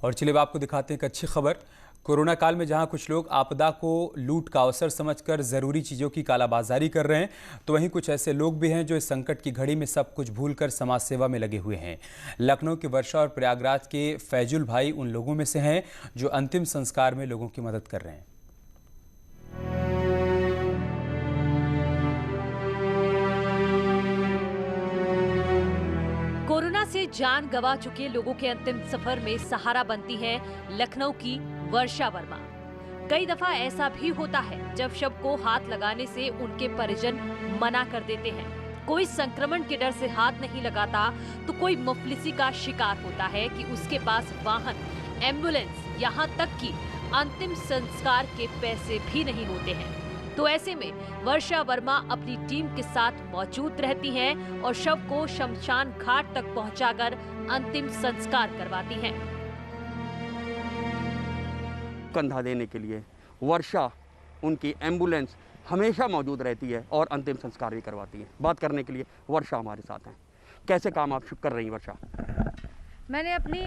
और चलिए अब आपको दिखाते हैं एक अच्छी खबर। कोरोना काल में जहां कुछ लोग आपदा को लूट का अवसर समझकर ज़रूरी चीज़ों की कालाबाजारी कर रहे हैं, तो वहीं कुछ ऐसे लोग भी हैं जो इस संकट की घड़ी में सब कुछ भूलकर समाज सेवा में लगे हुए हैं। लखनऊ के वर्षा और प्रयागराज के फैजुल भाई उन लोगों में से हैं जो अंतिम संस्कार में लोगों की मदद कर रहे हैं। कोरोना से जान गंवा चुके लोगों के अंतिम सफर में सहारा बनती है लखनऊ की वर्षा वर्मा। कई दफा ऐसा भी होता है जब शव को हाथ लगाने से उनके परिजन मना कर देते हैं। कोई संक्रमण के डर से हाथ नहीं लगाता तो कोई मुफलिसी का शिकार होता है कि उसके पास वाहन, एम्बुलेंस, यहाँ तक कि अंतिम संस्कार के पैसे भी नहीं होते हैं। तो ऐसे में वर्षा वर्मा अपनी टीम के साथ मौजूद रहती हैं और शव को शमशान घाट तक पहुंचाकर अंतिम संस्कार करवाती हैं। कंधा देने के लिए वर्षा, उनकी एम्बुलेंस हमेशा मौजूद रहती है और अंतिम संस्कार भी करवाती है। बात करने के लिए वर्षा हमारे साथ हैं। कैसे काम आप कर रही हैं वर्षा? मैंने अपनी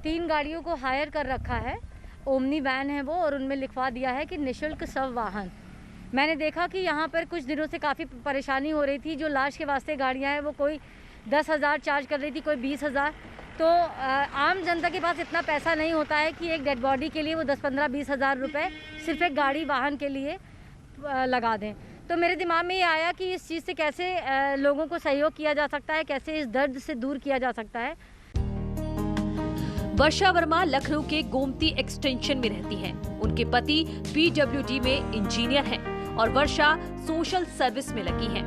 3 गाड़ियों को हायर कर रखा है। ओमनी वैन है वो, और उनमें लिखवा दिया है कि निःशुल्क शव वाहन। मैंने देखा कि यहाँ पर कुछ दिनों से काफ़ी परेशानी हो रही थी। जो लाश के वास्ते गाड़ियाँ हैं वो कोई 10,000 चार्ज कर रही थी, कोई 20,000। तो आम जनता के पास इतना पैसा नहीं होता है कि एक डेड बॉडी के लिए वो 10, 15, 20,000 रुपये सिर्फ एक गाड़ी वाहन के लिए लगा दें। तो मेरे दिमाग में ये आया कि इस चीज़ से कैसे लोगों को सहयोग किया जा सकता है, कैसे इस दर्द से दूर किया जा सकता है। वर्षा वर्मा लखनऊ के गोमती एक्सटेंशन में रहती हैं। उनके पति PWD में इंजीनियर हैं और वर्षा सोशल सर्विस में लगी हैं।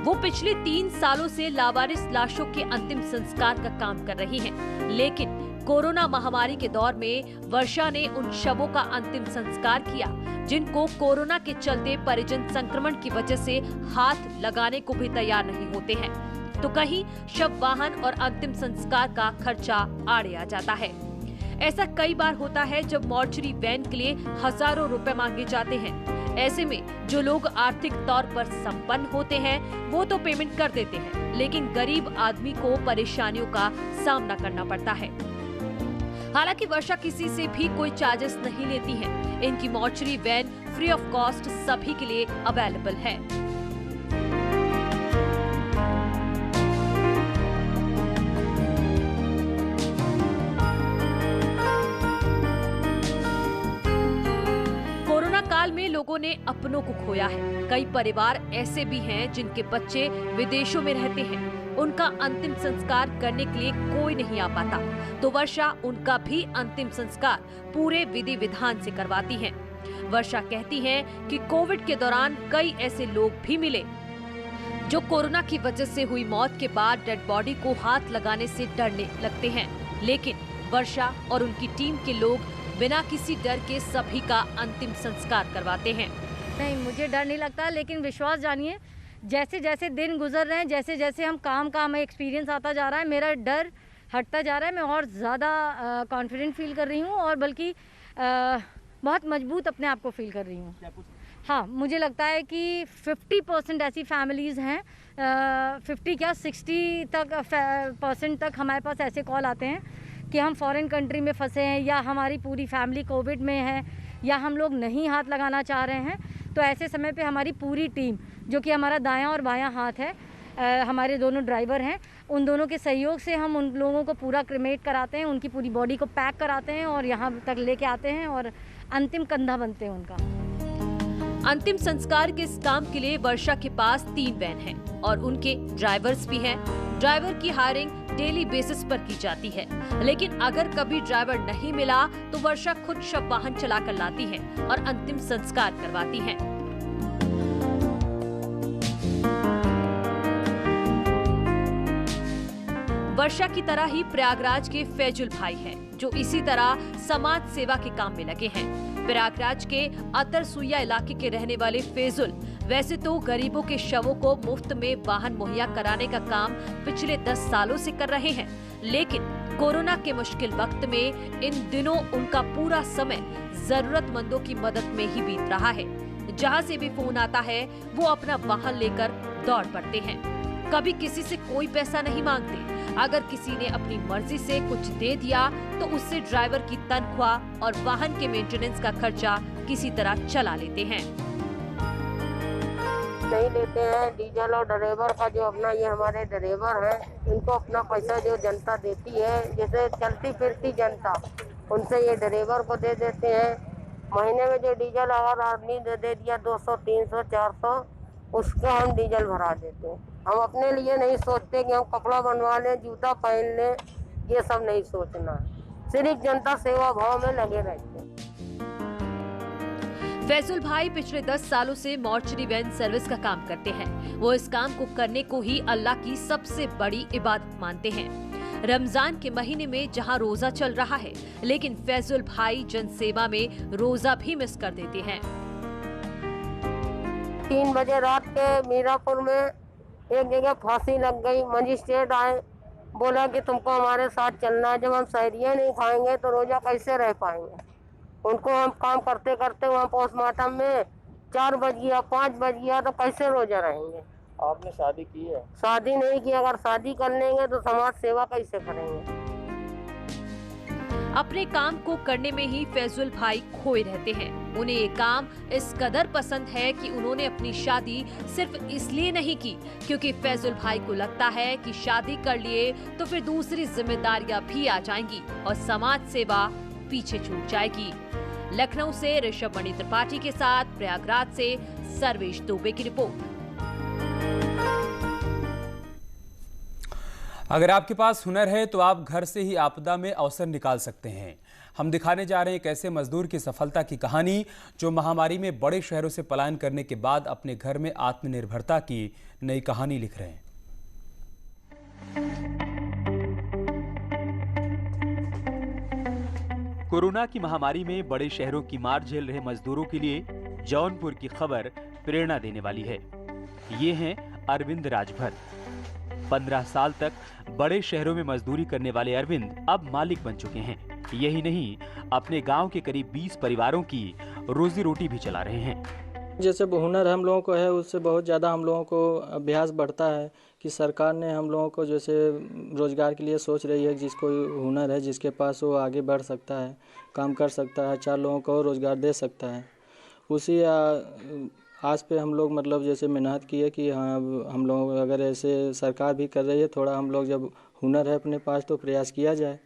वो पिछले 3 सालों से लावारिस लाशों के अंतिम संस्कार का काम कर रही हैं। लेकिन कोरोना महामारी के दौर में वर्षा ने उन शवों का अंतिम संस्कार किया जिनको कोरोना के चलते परिजन संक्रमण की वजह से हाथ लगाने को भी तैयार नहीं होते हैं। तो कहीं शव वाहन और अंतिम संस्कार का खर्चा आड़े आ जाता है। ऐसा कई बार होता है जब मॉर्चरी वैन के लिए हजारों रुपए मांगे जाते हैं। ऐसे में जो लोग आर्थिक तौर पर संपन्न होते हैं वो तो पेमेंट कर देते हैं, लेकिन गरीब आदमी को परेशानियों का सामना करना पड़ता है। हालांकि वर्षा किसी से भी कोई चार्जेस नहीं लेती है। इनकी mortuary van free of cost सभी के लिए अवेलेबल है। काल में लोगों ने अपनों को खोया है। कई परिवार ऐसे भी हैं जिनके बच्चे विदेशों में रहते हैं। उनका अंतिम संस्कार करने के लिए कोई नहीं आ पाता, तो वर्षा उनका भी अंतिम संस्कार पूरे विधि विधान से करवाती हैं। वर्षा कहती हैं कि कोविड के दौरान कई ऐसे लोग भी मिले जो कोरोना की वजह से हुई मौत के बाद डेड बॉडी को हाथ लगाने से डरने लगते हैं, लेकिन वर्षा और उनकी टीम के लोग बिना किसी डर के सभी का अंतिम संस्कार करवाते हैं। नहीं, मुझे डर नहीं लगता, लेकिन विश्वास जानिए, जैसे जैसे दिन गुजर रहे हैं, जैसे जैसे हम काम का हमें एक्सपीरियंस आता जा रहा है, मेरा डर हटता जा रहा है। मैं और ज़्यादा कॉन्फिडेंट फील कर रही हूँ और बल्कि बहुत मजबूत अपने आप को फील कर रही हूँ। हाँ, मुझे लगता है कि 50% ऐसी फैमिलीज़ हैं, 50 क्या 60 % तक हमारे पास ऐसे कॉल आते हैं कि हम फॉरेन कंट्री में फंसे हैं, या हमारी पूरी फैमिली कोविड में है, या हम लोग नहीं हाथ लगाना चाह रहे हैं। तो ऐसे समय पे हमारी पूरी टीम, जो कि हमारा दायां और बायां हाथ है, हमारे दोनों ड्राइवर हैं, उन दोनों के सहयोग से हम उन लोगों को पूरा क्रिमेट कराते हैं, उनकी पूरी बॉडी को पैक कराते हैं और यहाँ तक लेके आते हैं और अंतिम कंधा बनते हैं उनका। अंतिम संस्कार के इस काम के लिए वर्षा के पास 3 वैन हैं और उनके ड्राइवर्स भी हैं। ड्राइवर की हायरिंग डेली बेसिस पर की जाती है, लेकिन अगर कभी ड्राइवर नहीं मिला तो वर्षा खुद शव वाहन चलाकर लाती है और अंतिम संस्कार करवाती है। वर्षा की तरह ही प्रयागराज के फैजुल भाई हैं, जो इसी तरह समाज सेवा के काम में लगे हैं। प्रयागराज के अतरसुइया इलाके के रहने वाले फैजुल वैसे तो गरीबों के शवों को मुफ्त में वाहन मुहैया कराने का काम पिछले 10 सालों से कर रहे हैं, लेकिन कोरोना के मुश्किल वक्त में इन दिनों उनका पूरा समय जरूरतमंदों की मदद में ही बीत रहा है। जहां से भी फोन आता है वो अपना वाहन लेकर दौड़ पड़ते हैं। कभी किसी से कोई पैसा नहीं मांगते, अगर किसी ने अपनी मर्जी से कुछ दे दिया तो उससे ड्राइवर की तनख्वाह और वाहन के मेंटेनेंस का खर्चा किसी तरह चला लेते हैं। नहीं देते हैं डीजल और ड्राइवर का जो अपना ये हमारे ड्राइवर हैं इनको अपना पैसा जो जनता देती है, जैसे चलती फिरती जनता, उनसे ये ड्राइवर को दे देते हैं। महीने में जो डीजल अगर आदमी दे दिया 200, 300, 400, उसका हम डीजल भरा देते हैं। हम अपने लिए नहीं सोचते कि हम कपड़ा बनवा लें, जूता पहन लें, ये सब नहीं सोचना है, सिर्फ जनता सेवा भाव में लगे रहते हैं। फैजुल भाई पिछले 10 सालों से मॉर्चरी वैन सर्विस का काम करते हैं। वो इस काम को करने को ही अल्लाह की सबसे बड़ी इबादत मानते हैं। रमजान के महीने में जहां रोजा चल रहा है, लेकिन फैजुल भाई जनसेवा में रोजा भी मिस कर देते हैं। 3 बजे रात के मीरापुर में एक जगह फांसी लग गई। मजिस्ट्रेट आए, बोला कि तुमको हमारे साथ चलना है। जब हम सहरिया नहीं खाएंगे तो रोजा कैसे रह पाएंगे। उनको हम काम करते करते वहाँ पोस्टमार्टम में 4 बज गया, 5 बज गया, तो कैसे रोजा रहेंगे। आपने शादी की है? शादी नहीं की। अगर शादी कर लेंगे तो समाज सेवा कैसे करेंगे। अपने काम को करने में ही फैजुल भाई खोए रहते हैं। उन्हें ये काम इस कदर पसंद है कि उन्होंने अपनी शादी सिर्फ इसलिए नहीं की क्योंकि फैजुल भाई को लगता है कि शादी कर लिए तो फिर दूसरी जिम्मेदारियां भी आ जाएंगी और समाज सेवा पीछे छूट जाएगी। लखनऊ से ऋषभ मणि त्रिपाठी के साथ प्रयागराज से सर्वेश दुबे की रिपोर्ट। अगर आपके पास हुनर है तो आप घर से ही आपदा में अवसर निकाल सकते हैं। हम दिखाने जा रहे हैं एक ऐसे मजदूर की सफलता की कहानी जो महामारी में बड़े शहरों से पलायन करने के बाद अपने घर में आत्मनिर्भरता की नई कहानी लिख रहे हैं। कोरोना की महामारी में बड़े शहरों की मार झेल रहे मजदूरों के लिए जौनपुर की खबर प्रेरणा देने वाली है। ये हैं अरविंद राजभर। 15 साल तक बड़े शहरों में मजदूरी करने वाले अरविंद अब मालिक बन चुके हैं। यही नहीं, अपने गांव के करीब 20 परिवारों की रोजी रोटी भी चला रहे हैं। जैसे हुनर हम लोगों को है, उससे बहुत ज़्यादा हम लोगों को अभ्यास बढ़ता है कि सरकार ने हम लोगों को जैसे रोज़गार के लिए सोच रही है। जिसको हुनर है, जिसके पास वो आगे बढ़ सकता है, काम कर सकता है, 4 लोगों को रोज़गार दे सकता है। उसी आस पे हम लोग मतलब जैसे मेहनत किए कि हाँ हम लोग अगर ऐसे सरकार भी कर रही है, थोड़ा हम लोग जब हुनर है अपने पास तो प्रयास किया जाए।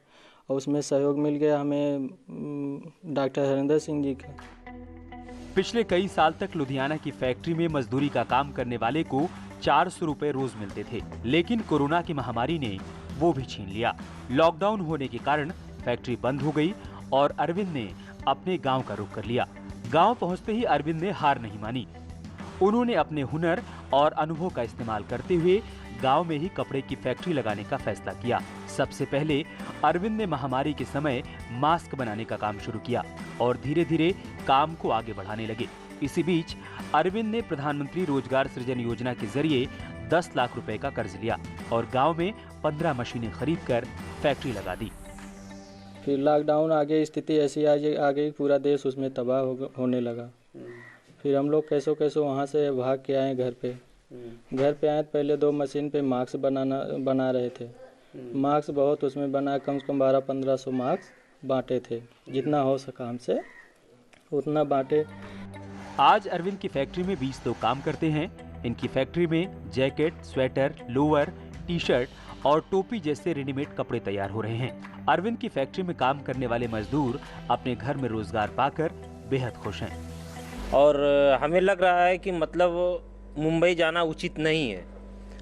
और उसमें सहयोग मिल गया हमें डॉक्टर हरिंदर सिंह जी का। पिछले कई साल तक लुधियाना की फैक्ट्री में मजदूरी का काम करने वाले को 400 रुपए रोज मिलते थे, लेकिन कोरोना की महामारी ने वो भी छीन लिया। लॉकडाउन होने के कारण फैक्ट्री बंद हो गई और अरविंद ने अपने गांव का रुख कर लिया। गांव पहुंचते ही अरविंद ने हार नहीं मानी। उन्होंने अपने हुनर और अनुभव का इस्तेमाल करते हुए गांव में ही कपड़े की फैक्ट्री लगाने का फैसला किया। सबसे पहले अरविंद ने महामारी के समय मास्क बनाने का काम शुरू किया और धीरे धीरे काम को आगे बढ़ाने लगे। इसी बीच अरविंद ने प्रधानमंत्री रोजगार सृजन योजना के जरिए 10 लाख रुपए का कर्ज लिया और गांव में 15 मशीनें खरीदकर फैक्ट्री लगा दी। फिर लॉकडाउन आगे स्थिति ऐसी आ गई, पूरा देश उसमें तबाह होने लगा। फिर हम लोग कैसो वहाँ से भाग के आए घर पे आए। पहले 2 मशीन पे मास्क बना रहे थे। मास्क बहुत उसमें बना, कम से कम 1200-1500 मास्क बांटे थे। जितना हो सका हमसे उतना बांटे। आज अरविंद की फैक्ट्री में 20 लोग काम करते हैं। इनकी फैक्ट्री में jacket, sweater, lower, T shirt और टोपी जैसे रेडीमेड कपड़े तैयार हो रहे हैं। अरविंद की फैक्ट्री में काम करने वाले मजदूर अपने घर में रोजगार पाकर बेहद खुश हैं। और हमें लग रहा है कि मतलब मुंबई जाना उचित नहीं है।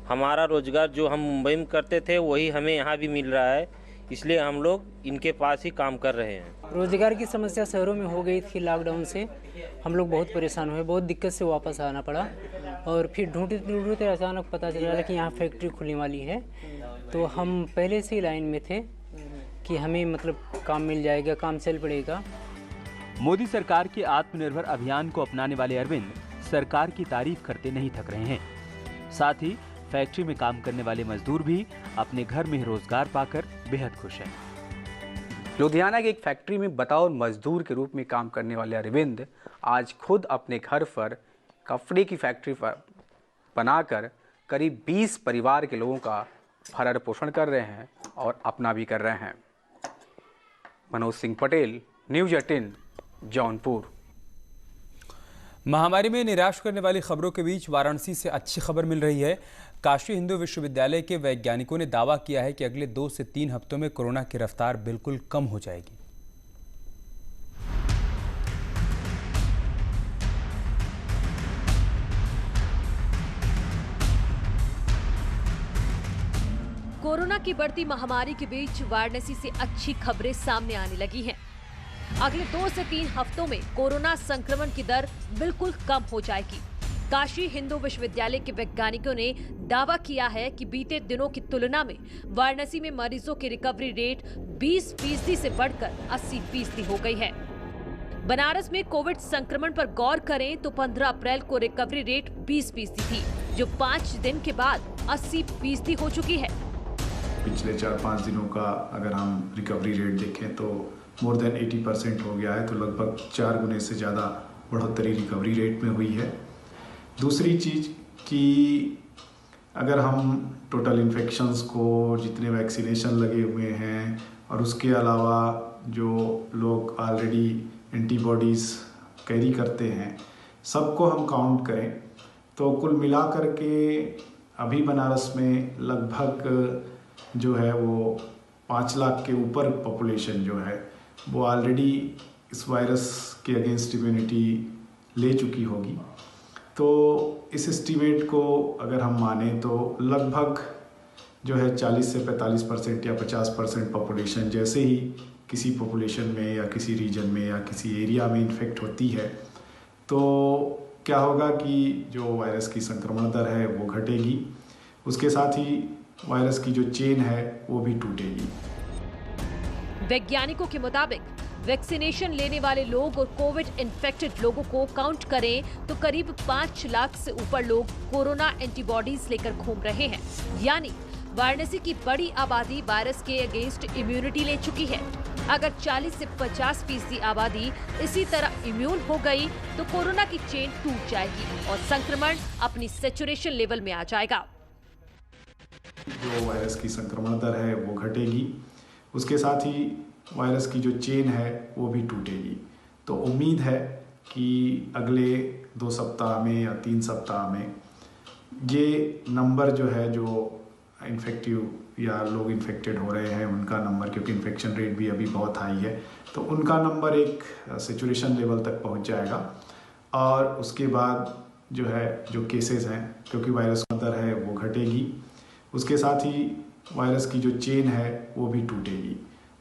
हमारा रोजगार जो हम मुंबई में करते थे वही हमें यहाँ भी मिल रहा है, इसलिए हम लोग इनके पास ही काम कर रहे हैं। रोजगार की समस्या शहरों में हो गई थी लॉकडाउन से। हम लोग बहुत परेशान हुए, बहुत दिक्कत से वापस आना पड़ा। और फिर ढूंढते अचानक पता चला कि यहाँ फैक्ट्री खुलने वाली है। तो हम पहले से ही लाइन में थे कि हमें मतलब काम मिल जाएगा, काम चल पड़ेगा। मोदी सरकार के आत्मनिर्भर अभियान को अपनाने वाले अरविंद सरकार की तारीफ करते नहीं थक रहे हैं। साथ ही फैक्ट्री में काम करने वाले मजदूर भी अपने घर में रोजगार पाकर बेहद खुश हैं। लुधियाना की एक फैक्ट्री में बतौर मजदूर के रूप में काम करने वाले अरविंद आज खुद अपने घर पर कपड़े की फैक्ट्री बनाकर करीब 20 परिवार के लोगों का भरण पोषण कर रहे हैं और अपना भी कर रहे हैं। मनोज सिंह पटेल, न्यूज़ 18, जौनपुर। महामारी में निराश करने वाली खबरों के बीच वाराणसी से अच्छी खबर मिल रही है। काशी हिंदू विश्वविद्यालय के वैज्ञानिकों ने दावा किया है कि अगले 2 से 3 हफ्तों में कोरोना की रफ्तार बिल्कुल कम हो जाएगी। कोरोना की बढ़ती महामारी के बीच वाराणसी से अच्छी खबरें सामने आने लगी हैं। अगले 2 से 3 हफ्तों में कोरोना संक्रमण की दर बिल्कुल कम हो जाएगी। काशी हिंदू विश्वविद्यालय के वैज्ञानिकों ने दावा किया है कि बीते दिनों की तुलना में वाराणसी में मरीजों की रिकवरी रेट 20% से बढ़कर 80% हो गई है। बनारस में कोविड संक्रमण पर गौर करें तो 15 अप्रैल को रिकवरी रेट 20% थी, जो 5 दिन के बाद 80% हो चुकी है। पिछले 4-5 दिनों का अगर हम रिकवरी रेट देखें तो मोर देन 80% हो गया है, तो लगभग 4 गुने से ज़्यादा बढ़ोतरी रिकवरी रेट में हुई है। दूसरी चीज़ कि अगर हम टोटल इन्फेक्शंस को, जितने वैक्सीनेशन लगे हुए हैं और उसके अलावा जो लोग ऑलरेडी एंटीबॉडीज़ कैरी करते हैं, सबको हम काउंट करें तो कुल मिला कर के अभी बनारस में लगभग जो है वो 5 लाख के ऊपर पॉपुलेशन जो है वो ऑलरेडी इस वायरस के अगेंस्ट इम्यूनिटी ले चुकी होगी। तो इस एस्टीमेट को अगर हम माने तो लगभग जो है 40 से 45% या 50% पॉपुलेशन जैसे ही किसी पॉपुलेशन में या किसी रीजन में या किसी एरिया में इन्फेक्ट होती है तो क्या होगा कि जो वायरस की संक्रमण दर है वो घटेगी, उसके साथ ही वायरस की जो चेन है वो भी टूटेगी। वैज्ञानिकों के मुताबिक वैक्सीनेशन लेने वाले लोग और कोविड इन्फेक्टेड लोगों को काउंट करें तो करीब 5 लाख से ऊपर लोग कोरोना एंटीबॉडीज लेकर घूम रहे हैं। यानी वाराणसी की बड़ी आबादी वायरस के अगेंस्ट इम्यूनिटी ले चुकी है। अगर 40 से 50% आबादी इसी तरह इम्यून हो गई तो कोरोना की चेन टूट जाएगी और संक्रमण अपनी सैचुरेशन लेवल में आ जाएगा। जो वायरस की संक्रमण दर है वो घटेगी, उसके साथ ही वायरस की जो चेन है वो भी टूटेगी। तो उम्मीद है कि अगले 2 सप्ताह में या 3 सप्ताह में ये नंबर जो है, जो इन्फेक्टिव या लोग इन्फेक्टेड हो रहे हैं उनका नंबर, क्योंकि इन्फेक्शन रेट भी अभी बहुत हाई है, तो उनका नंबर एक सैचुरेशन लेवल तक पहुंच जाएगा। और उसके बाद जो है जो केसेस हैं, क्योंकि वायरस का दर है वो घटेगी, उसके साथ ही वायरस की जो चेन है वो भी टूटेगी।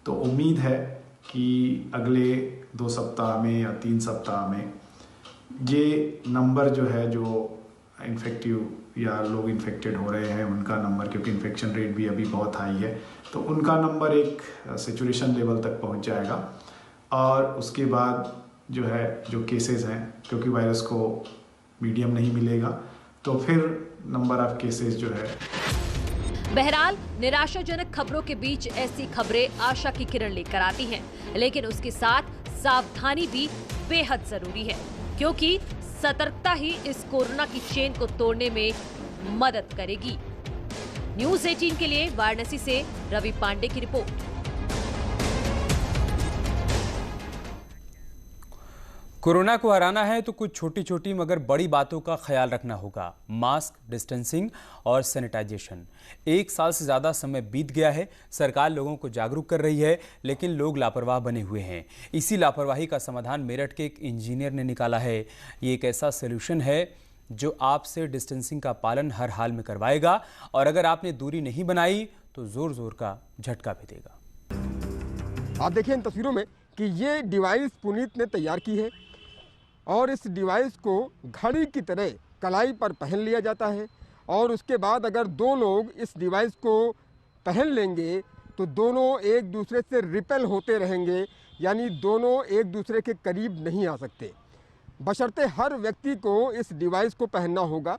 तो उम्मीद है कि अगले 2 सप्ताह में या 3 सप्ताह में ये नंबर जो है, जो इन्फेक्टिव या लोग इन्फेक्टेड हो रहे हैं उनका नंबर, क्योंकि इन्फेक्शन रेट भी अभी बहुत हाई है, तो उनका नंबर एक सैचुरेशन लेवल तक पहुंच जाएगा। और उसके बाद जो है जो केसेस हैं, क्योंकि वायरस को मीडियम नहीं मिलेगा, तो फिर नंबर ऑफ केसेस जो है। बहरहाल निराशाजनक खबरों के बीच ऐसी खबरें आशा की किरण लेकर आती हैं, लेकिन उसके साथ सावधानी भी बेहद जरूरी है, क्योंकि सतर्कता ही इस कोरोना की चेन को तोड़ने में मदद करेगी। न्यूज़ 18 के लिए वाराणसी से रवि पांडे की रिपोर्ट। कोरोना को हराना है तो कुछ छोटी छोटी मगर बड़ी बातों का ख्याल रखना होगा। मास्क, डिस्टेंसिंग और सैनिटाइजेशन। 1 साल से ज़्यादा समय बीत गया है, सरकार लोगों को जागरूक कर रही है, लेकिन लोग लापरवाह बने हुए हैं। इसी लापरवाही का समाधान मेरठ के एक इंजीनियर ने निकाला है। ये एक ऐसा सोल्यूशन है जो आपसे डिस्टेंसिंग का पालन हर हाल में करवाएगा, और अगर आपने दूरी नहीं बनाई तो जोर जोर का झटका भी देगा। आप देखिए इन तस्वीरों में कि ये डिवाइस पुनीत ने तैयार की है, और इस डिवाइस को घड़ी की तरह कलाई पर पहन लिया जाता है, और उसके बाद अगर 2 लोग इस डिवाइस को पहन लेंगे तो दोनों एक दूसरे से रिपेल होते रहेंगे, यानी दोनों एक दूसरे के करीब नहीं आ सकते। बशर्ते हर व्यक्ति को इस डिवाइस को पहनना होगा।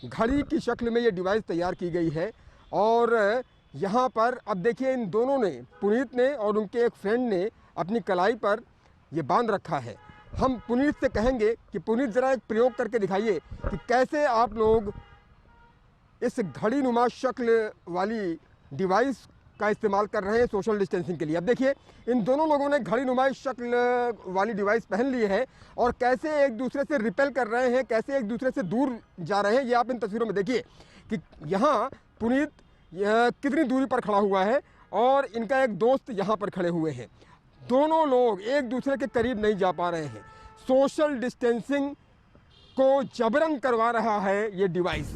घड़ी की शक्ल में ये डिवाइस तैयार की गई है, और यहाँ पर अब देखिए इन दोनों ने, पुनीत ने और उनके एक फ्रेंड ने, अपनी कलाई पर ये बांध रखा है। हम पुनीत से कहेंगे कि पुनीत ज़रा एक प्रयोग करके दिखाइए कि कैसे आप लोग इस घड़ी नुमा शक्ल वाली डिवाइस का इस्तेमाल कर रहे हैं सोशल डिस्टेंसिंग के लिए। अब देखिए इन दोनों लोगों ने घड़ी नुमाई शक्ल वाली डिवाइस पहन ली है और कैसे एक दूसरे से रिपेल कर रहे हैं, कैसे एक दूसरे से दूर जा रहे हैं। ये आप इन तस्वीरों में देखिए कि यहाँ पुनीत कितनी दूरी पर खड़ा हुआ है और इनका एक दोस्त यहाँ पर खड़े हुए हैं। दोनों लोग एक दूसरे के करीब नहीं जा पा रहे हैं। सोशल डिस्टेंसिंग को जबरन करवा रहा है ये डिवाइस।